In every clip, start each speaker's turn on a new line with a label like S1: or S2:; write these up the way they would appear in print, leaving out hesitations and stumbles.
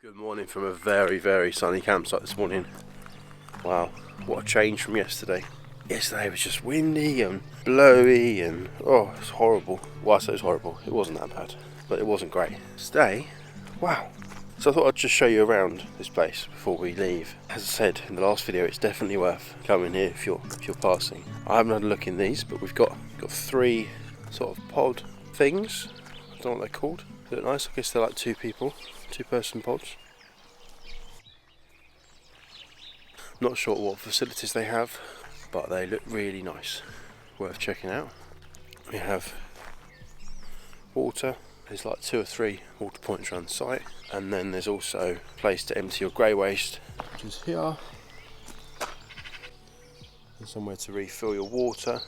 S1: Good morning from a very sunny campsite this morning. Wow, what a change from yesterday. Yesterday was just windy and blowy and oh, it's horrible. Well, I say it's horrible, it wasn't that bad, but it wasn't great. Today, wow. So I thought I'd just show you around this place before we leave. As I said in the last video, it's definitely worth coming here if you're passing. I haven't had a look in these, but we've got three sort of pod things. I don't know what they're called. They look nice. I guess they're like two-person pods. Not sure what facilities they have, but they look really nice. Worth checking out. We have water. There's like 2 or 3 water points around the site, and then there's also a place to empty your grey waste, which is here. And somewhere to refill your water,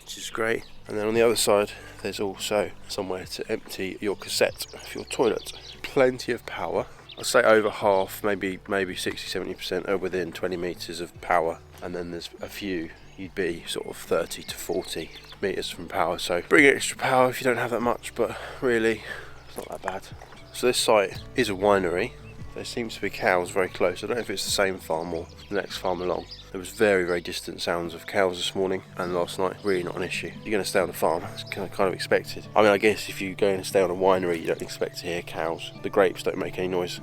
S1: which is great. And then on the other side, there's also somewhere to empty your cassette for your toilet. Plenty of power. I'd say over half, maybe 60-70% are within 20 metres of power, and then there's a few you'd be sort of 30 to 40 metres from power, so bring extra power if you don't have that much, but really it's not that bad. So this site is a winery. There seems to be cows very close. I don't know if it's the same farm or the next farm along. There was very distant sounds of cows this morning and last night. Really not an issue. You're going to stay on a farm, it's kind of expected. I mean, I guess if you go and stay on a winery, you don't expect to hear cows. The grapes don't make any noise.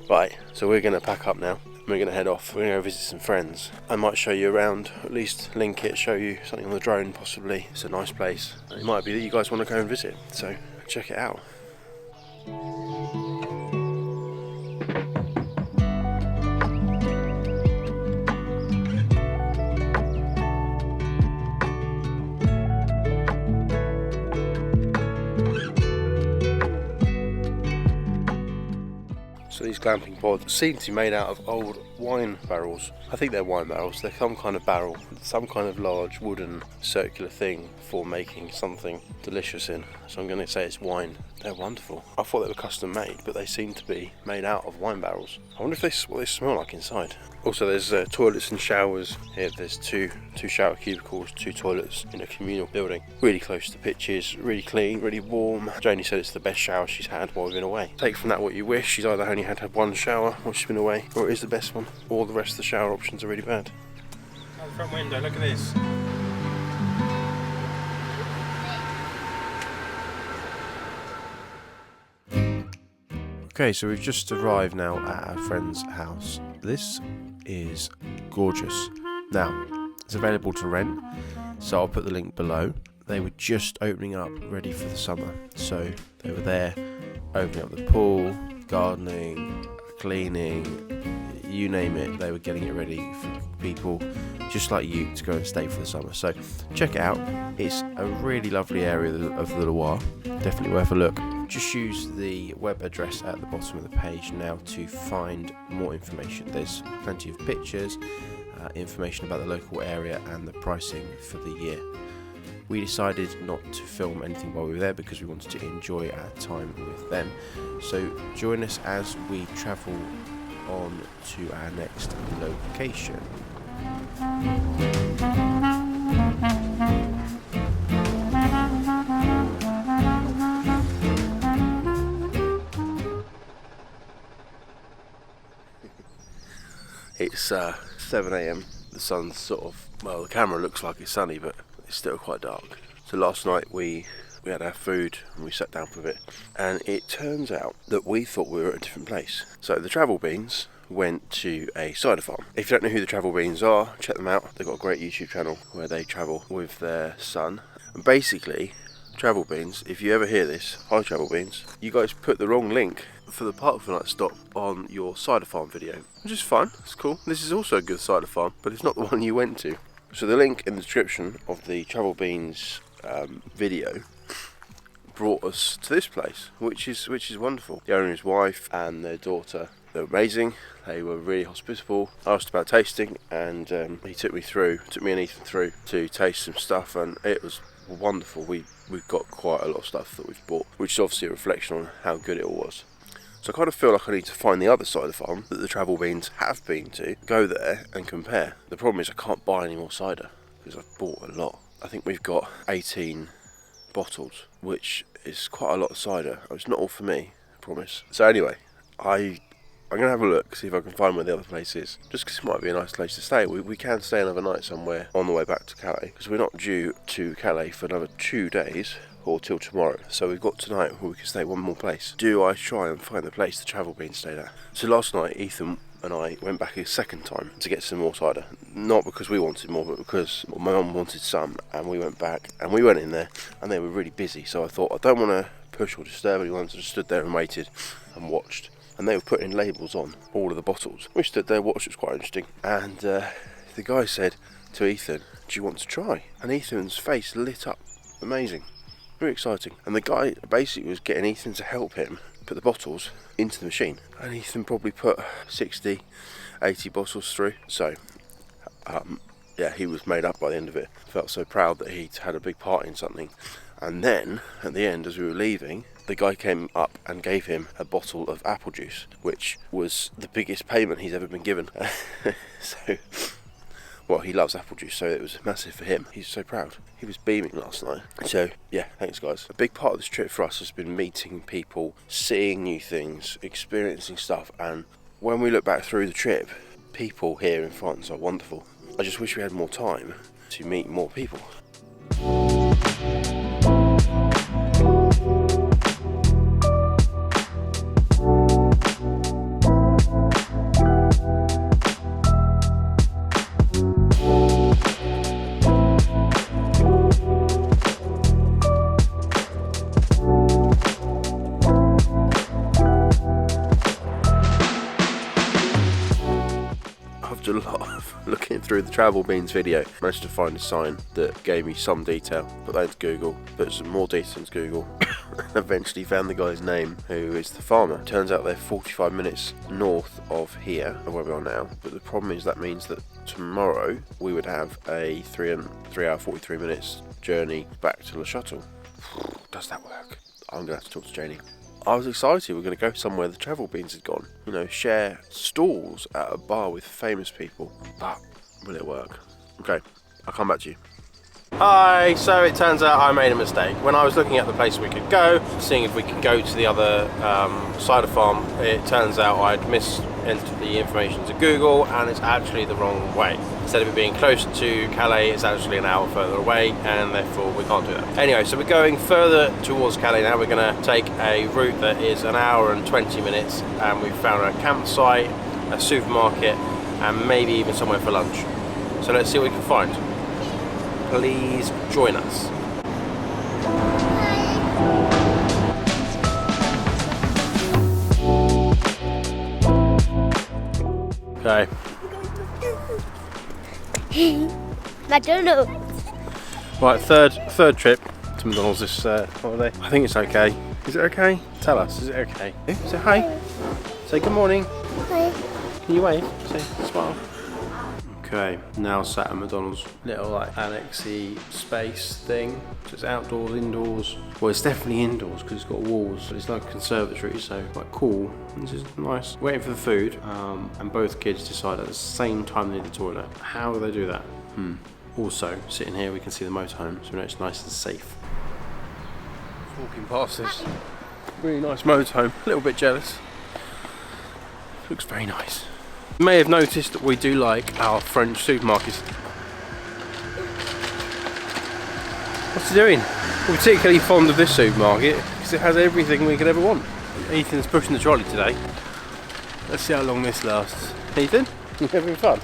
S1: Right, so we're going to pack up now. We're going to head off. We're going to go visit some friends. I might show you around, at least link it, show you something on the drone possibly. It's a nice place. It might be that you guys want to go and visit, so check it out. So these glamping pods seem to be made out of old wine barrels. I think they're wine barrels. They're some kind of barrel, some kind of large wooden circular thing for making something delicious in. So I'm going to say it's wine. They're wonderful. I thought they were custom made, but they seem to be made out of wine barrels. I wonder if what they smell like inside. Also, there's toilets and showers here. There's two shower cubicles, 2 toilets in a communal building. Really close to pitches, really clean, really warm. Jaynie said it's the best shower she's had while we've been away. Take from that what you wish. She's either only had 1 shower while she's been away, or it is the best one, or the rest of the shower options are really bad.
S2: Out the front window, look at this.
S1: Okay, so we've just arrived now at our friend's house. This is gorgeous. Now, it's available to rent, so I'll put the link below. They were just opening up, ready for the summer. So they were there, opening up the pool, gardening, cleaning, you name it. They were getting it ready for people just like you to go and stay for the summer. So check it out. It's a really lovely area of the Loire. Definitely worth a look. Just use the web address at the bottom of the page now to find more information. There's plenty of pictures, information about the local area and the pricing for the year. We decided not to film anything while we were there because we wanted to enjoy our time with them. So join us as we travel on to our next location. It's 7 AM. The sun's sort of, well, the camera looks like it's sunny, but it's still quite dark. So last night we had our food and we sat down for a bit, and it turns out that we thought we were at a different place. So the Travel Beans went to a cider farm. If you don't know who the Travel Beans are, check them out. They've got a great YouTube channel where they travel with their son. And basically, Travel Beans, if you ever hear this, hi Travel Beans, you guys put the wrong link for the Park for Night stop on your cider farm video, which is fun, it's cool. This is also a good cider farm, but it's not the one you went to. So the link in the description of the Travel Beans video brought us to this place, which is wonderful. The owner's wife and their daughter, they were amazing. They were really hospitable. I asked about tasting, and he took me and Ethan through to taste some stuff, and it was wonderful. We've got quite a lot of stuff that we've bought, which is obviously a reflection on how good it all was. So I kind of feel like I need to find the other cider farm that the Travel Beans have been to, go there and compare. The problem is I can't buy any more cider because I've bought a lot. I think we've got 18 bottles, which is quite a lot of cider. It's not all for me, promise. So anyway, I'm going to have a look, see if I can find where the other place is. Just because it might be a nice place to stay. We can stay another night somewhere on the way back to Calais, because we're not due to Calais for another 2 days, or till tomorrow. So we've got tonight where we can stay one more place. Do I try and find the place the travel bean stayed at? So last night, Ethan and I went back a second time to get some more cider. Not because we wanted more, but because my mum wanted some, and we went back, and we went in there, and they were really busy. So I thought, I don't want to push or disturb anyone, so I just stood there and waited and watched. And they were putting labels on all of the bottles. We stood there, watched, it was quite interesting. And the guy said to Ethan, do you want to try? And Ethan's face lit up. Amazing. Very exciting. And the guy basically was getting Ethan to help him put the bottles into the machine. And Ethan probably put 60, 80 bottles through. So, yeah, he was made up by the end of it. Felt so proud that he'd had a big part in something. And then, at the end, as we were leaving, the guy came up and gave him a bottle of apple juice, which was the biggest payment he's ever been given. So, well, he loves apple juice, so it was massive for him. He's so proud. He was beaming last night. So, yeah, thanks guys. A big part of this trip for us has been meeting people, seeing new things, experiencing stuff, and when we look back through the trip, people here in France are wonderful. I just wish we had more time to meet more people. After a lot of looking through the Travel Beans video, managed to find a sign that gave me some detail. Put that into Google, put some more detail into Google, and eventually found the guy's name, who is the farmer. Turns out they're 45 minutes north of here, of where we are now, but the problem is that means that tomorrow we would have a 3 hour 43 minutes journey back to Le Château. Does that work? I'm going to have to talk to Jaynie. I was excited, we're going to go somewhere the Travel Beans had gone. You know, share stalls at a bar with famous people. But will it work? Okay, I'll come back to you.
S2: Hi, so it turns out I made a mistake. When I was looking at the place we could go, seeing if we could go to the other cider farm, it turns out I'd entered the information to Google and it's actually the wrong way. Instead of it being closer to Calais, it's actually an hour further away, and therefore we can't do that. Anyway, so we're going further towards Calais now. We're going to take a route that is an hour and 20 minutes, and we've found a campsite, a supermarket, and maybe even somewhere for lunch. So let's see what we can find. Please join us. Okay.
S3: McDonald's.
S2: Right, third trip to McDonald's this holiday. I think it's okay. Is it okay? Tell us, is it okay? Say hi. Say good morning.
S3: Hi.
S2: Can you wave? Say smile. Okay, now sat at McDonald's little like annexy space thing. So it's outdoors, indoors. Well, it's definitely indoors because it's got walls. But it's like a conservatory, so quite cool. This is nice. Waiting for the food, and both kids decide at the same time they need the toilet. How do they do that? Also, sitting here we can see the motorhome, so we know it's nice and safe. Walking past this really nice motorhome. A little bit jealous. Looks very nice. You may have noticed that we do like our French supermarkets. What's he doing? We're particularly fond of this supermarket because it has everything we could ever want. Ethan's pushing the trolley today. Let's see how long this lasts. Ethan, you having fun?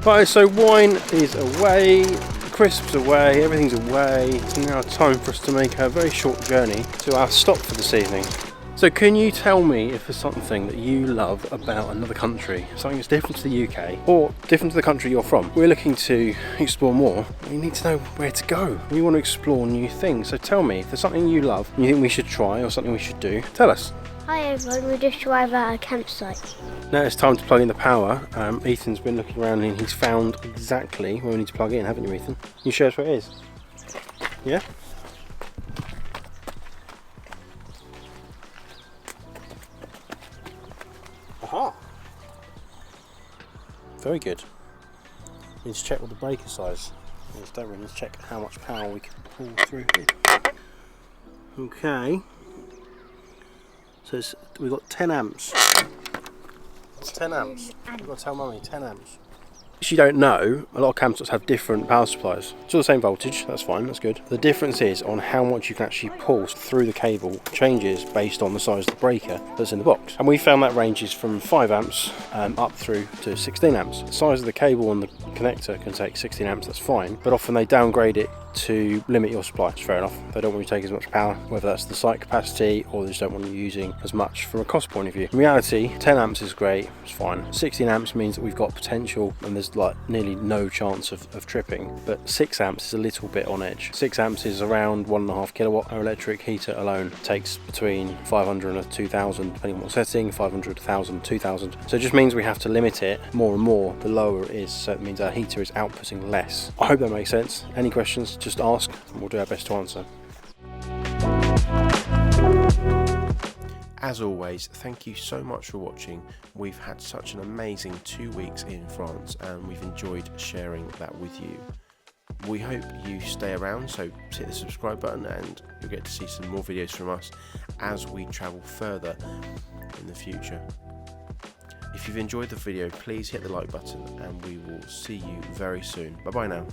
S2: Right, so wine is away, crisps away, everything's away. It's now time for us to make a very short journey to our stop for this evening. So can you tell me if there's something that you love about another country, something that's different to the UK or different to the country you're from? We're looking to explore more. We need to know where to go. We want to explore new things. So tell me if there's something you love and you think we should try or something we should do. Tell us.
S3: Hi everyone, we just arrived at a campsite.
S2: Now it's time to plug in the power. Ethan's been looking around and he's found exactly where we need to plug in, haven't you, Ethan? You show us where it is? Yeah? Aha! Very good. We need to check what the breaker size is, don't we? Let's check how much power we can pull through here. Okay. So we've got 10 amps. 10 amps. We've got to tell Mummy, 10 amps. If you don't know, a lot of campsites have different power supplies. It's all the same voltage, that's fine, that's good. The difference is on how much you can actually pull through the cable changes based on the size of the breaker that's in the box. And we found that ranges from 5 amps up through to 16 amps. The size of the cable on the connector can take 16 amps, that's fine, but often they downgrade it to limit your supply. It's fair enough. They don't want you to take as much power, whether that's the site capacity or they just don't want you using as much from a cost point of view. In reality, 10 amps is great, it's fine. 16 amps means that we've got potential and there's like nearly no chance of tripping, but 6 amps is a little bit on edge. 6 amps is around 1.5 kilowatt. Our electric heater alone takes between 500 and 2,000, depending on what setting, 500, 1,000, 2,000. So it just means we have to limit it more and more the lower it is, so it means our heater is outputting less. I hope that makes sense. Any questions, just ask and we'll do our best to answer.
S1: As always, thank you so much for watching. We've had such an amazing 2 weeks in France and we've enjoyed sharing that with you. We hope you stay around, so hit the subscribe button and you'll get to see some more videos from us as we travel further in the future. If you've enjoyed the video, please hit the like button and we will see you very soon. Bye bye now.